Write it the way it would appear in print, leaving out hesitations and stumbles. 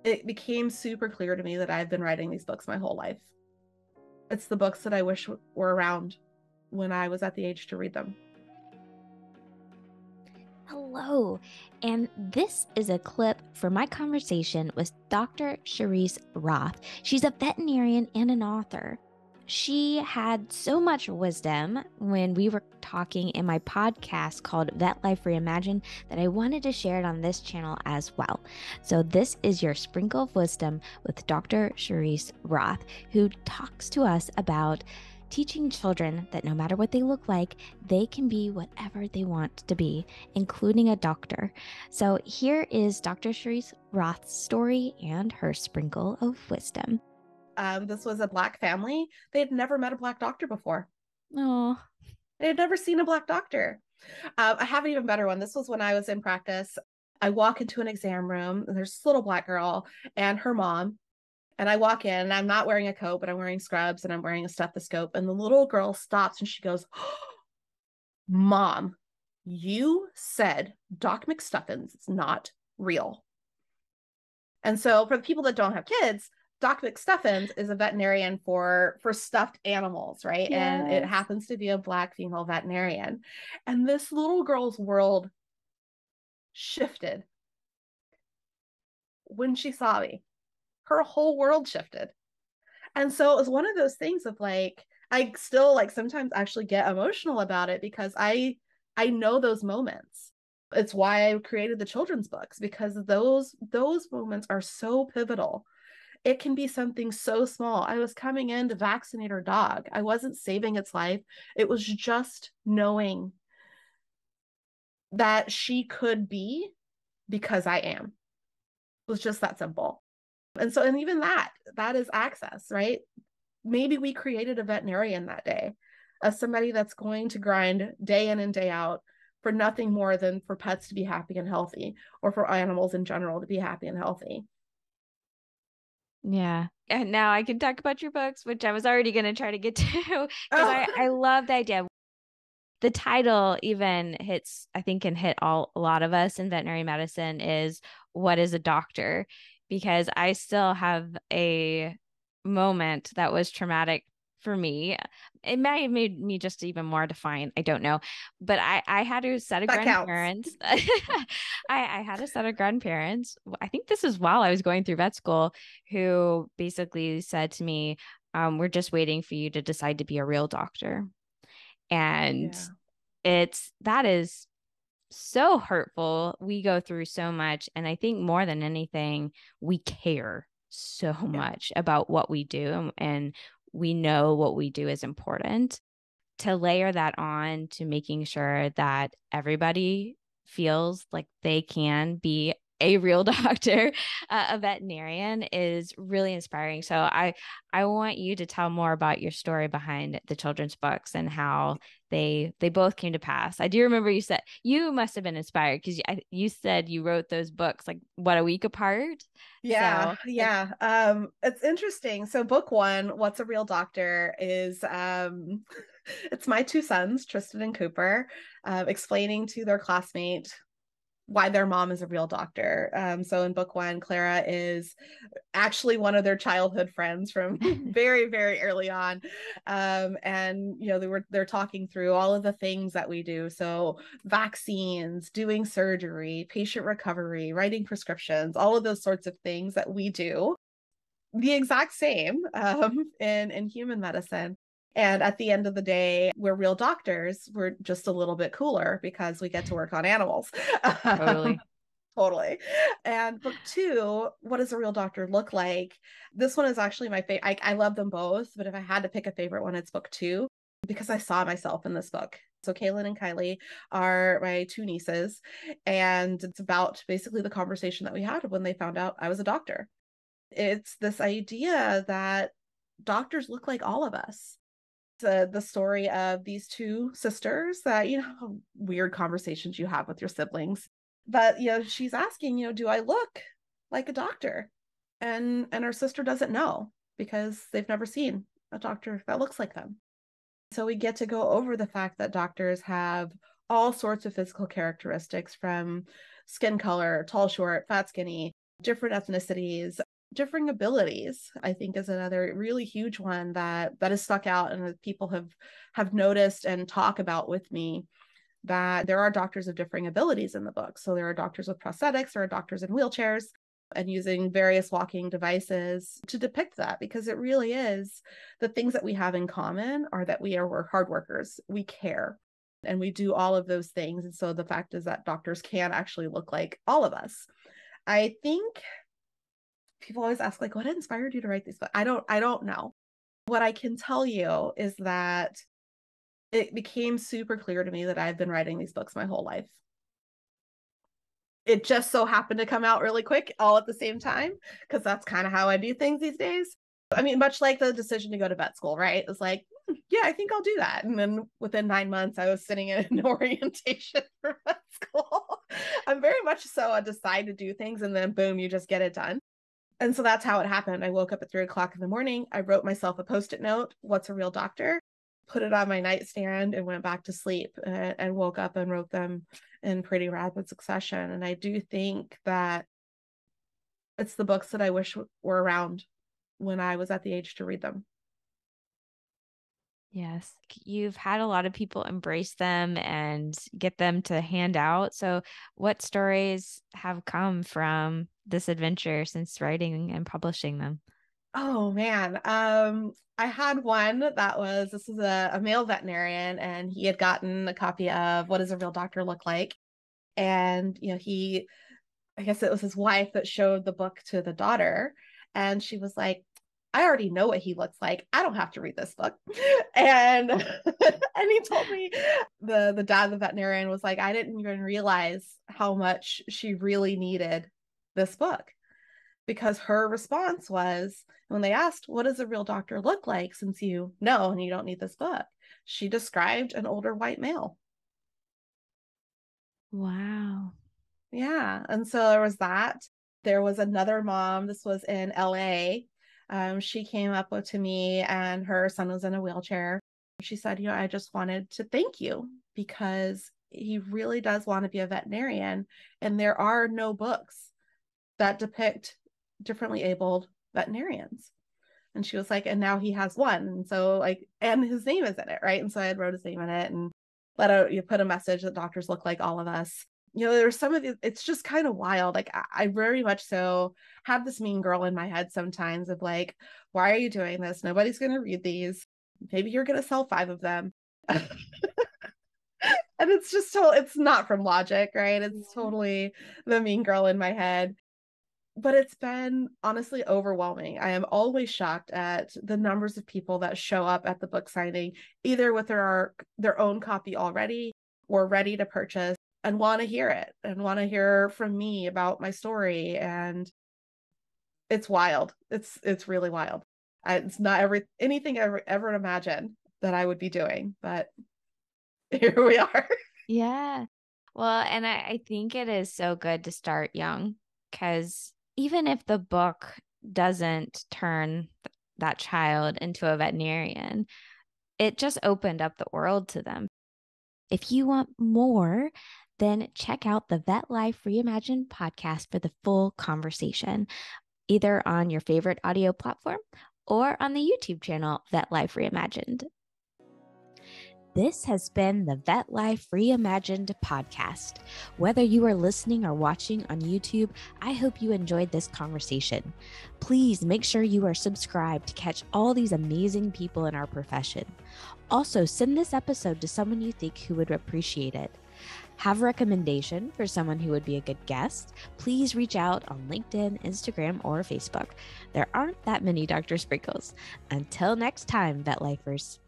it became super clear to me that I've been writing these books my whole life. It's the books that I wish were around when I was at the age to read them. Hello, and this is a clip from my conversation with Dr. Cherice Roth. She's a veterinarian and an author. She had so much wisdom when we were talking in my podcast called Vet Life Reimagined that I wanted to share it on this channel as well. So this is your sprinkle of wisdom with Dr. Cherice Roth, who talks to us about teaching children that no matter what they look like, they can be whatever they want to be, including a doctor. So here is Dr. Charisse Roth's story and her sprinkle of wisdom. This was a Black family. They had never met a Black doctor before. Oh, They had never seen a Black doctor. I have an even better one. This was when I was in practice. I walk into an exam room, and there's this little Black girl and her mom. And I walk in, and I'm not wearing a coat, but I'm wearing scrubs and I'm wearing a stethoscope. And the little girl stops and she goes, oh, Mom, you said Doc McStuffins is not real. And so for the people that don't have kids, Doc McStuffins is a veterinarian for stuffed animals, right? yes. And it happens to be a Black female veterinarian. And this little girl's world shifted when she saw me. Her whole world shifted. And so it was one of those things of like, I still like sometimes actually get emotional about it because I know those moments. It's why I created the children's books, because those moments are so pivotal. It can be something so small. I was coming in to vaccinate her dog. I wasn't saving its life. It was just knowing that she could be because I am. It was just that simple. And so, and even that is access, right? Maybe we created a veterinarian that day as somebody that's going to grind day in and day out for nothing more than for pets to be happy and healthy, or for animals in general to be happy and healthy. Yeah. And now I can talk about your books, which I was already going to try to get to because I love the idea. The title even hits, I think, can hit a lot of us in veterinary medicine is what is a doctor? Because I still have a moment that was traumatic for me. It may have made me just even more defiant. I don't know. But I had a set of that grandparents. I had a set of grandparents. I think this is while I was going through vet school, who basically said to me, we're just waiting for you to decide to be a real doctor. And that is so hurtful. We go through so much. And I think more than anything, we care so much about what we do, and we know what we do is important. To layer that on to making sure that everybody feels like they can be a real doctor, a veterinarian, is really inspiring. So I want you to tell more about your story behind the children's books and how they both came to pass. I do remember you said you must have been inspired because you said you wrote those books like what, a week apart? Yeah, So, yeah. It's interesting. So book one, What's a Real Doctor, is it's my two sons, Tristan and Cooper, explaining to their classmate why their mom is a real doctor. So in book one, Clara is actually one of their childhood friends from very, very early on. And you know, they're talking through all of the things that we do. So vaccines, doing surgery, patient recovery, writing prescriptions, all of those sorts of things that we do. The exact same in human medicine. And at the end of the day, we're real doctors. We're just a little bit cooler because we get to work on animals. totally. Totally. And book two, What does a Real Doctor Look Like? This one is actually my favorite. I love them both, but if I had to pick a favorite one, it's book two, because I saw myself in this book. So Kaylin and Kylie are my two nieces, and it's about basically the conversation that we had when they found out I was a doctor. It's this idea that doctors look like all of us. The story of these two sisters that, you know, weird conversations you have with your siblings. But, you know, she's asking, you know, do I look like a doctor? And her sister doesn't know because they've never seen a doctor that looks like them. So we get to go over the fact that doctors have all sorts of physical characteristics, from skin color, tall, short, fat, skinny, different ethnicities, differing abilities, I think is another really huge one that has stuck out and that people have noticed and talk about with me, that there are doctors of differing abilities in the book. So there are doctors with prosthetics, there are doctors in wheelchairs, and using various walking devices to depict that, because it really is the things that we have in common are that we're hard workers, we care, and we do all of those things. And so the fact is that doctors can actually look like all of us. I think people always ask, like, what inspired you to write these books? I don't know. What I can tell you is that it became super clear to me that I've been writing these books my whole life. It just so happened to come out really quick all at the same time, because that's kind of how I do things these days. I mean, much like the decision to go to vet school, right? It's like, yeah, I think I'll do that. And then within 9 months, I was sitting in an orientation for vet school. I'm very much so a decide to do things and then boom, you just get it done. And so that's how it happened. I woke up at 3:00 in the morning. I wrote myself a Post-it note, "What's a real doctor?" Put it on my nightstand and went back to sleep, and woke up and wrote them in pretty rapid succession. And I do think that it's the books that I wish were around when I was at the age to read them. Yes. You've had a lot of people embrace them and get them to hand out. So what stories have come from this adventure since writing and publishing them? Oh man. I had one this is a male veterinarian, and he had gotten a copy of What Does a Real Doctor Look Like? And, I guess it was his wife that showed the book to the daughter, and she was like, I already know what he looks like. I don't have to read this book. And and he told me, the dad, the veterinarian, was like, I didn't even realize how much she really needed this book, because her response was, when they asked, what does a real doctor look like, since you know and you don't need this book, she described an older white male. Wow. Yeah. And so there was that. There was another mom, this was in LA. She came up to me, and her son was in a wheelchair. She said, I just wanted to thank you, because he really does want to be a veterinarian. And there are no books that depict differently abled veterinarians. And she was like, and now he has one. And so, like, and his name is in it, right? And so I had wrote his name in it and you put a message that doctors look like all of us. There's some of it, it's just kind of wild. Like, I very much so have this mean girl in my head sometimes of like, why are you doing this? Nobody's going to read these. Maybe you're going to sell 5 of them. And it's just it's not from logic, right? It's totally the mean girl in my head. But it's been honestly overwhelming. I am always shocked at the numbers of people that show up at the book signing, either with their own copy already or ready to purchase, and want to hear it and want to hear from me about my story. And it's wild. It's really wild. It's not anything I ever imagined that I would be doing, but here we are. Yeah. Well, and I think it is so good to start young, because even if the book doesn't turn that child into a veterinarian, it just opened up the world to them. If you want more, then check out the Vet Life Reimagined podcast for the full conversation, either on your favorite audio platform or on the YouTube channel, Vet Life Reimagined. This has been the Vet Life Reimagined podcast. Whether you are listening or watching on YouTube, I hope you enjoyed this conversation. Please make sure you are subscribed to catch all these amazing people in our profession. Also, send this episode to someone you think who would appreciate it. Have a recommendation for someone who would be a good guest? Please reach out on LinkedIn, Instagram, or Facebook. There aren't that many Dr. Sprinkles. Until next time, Vet Lifers.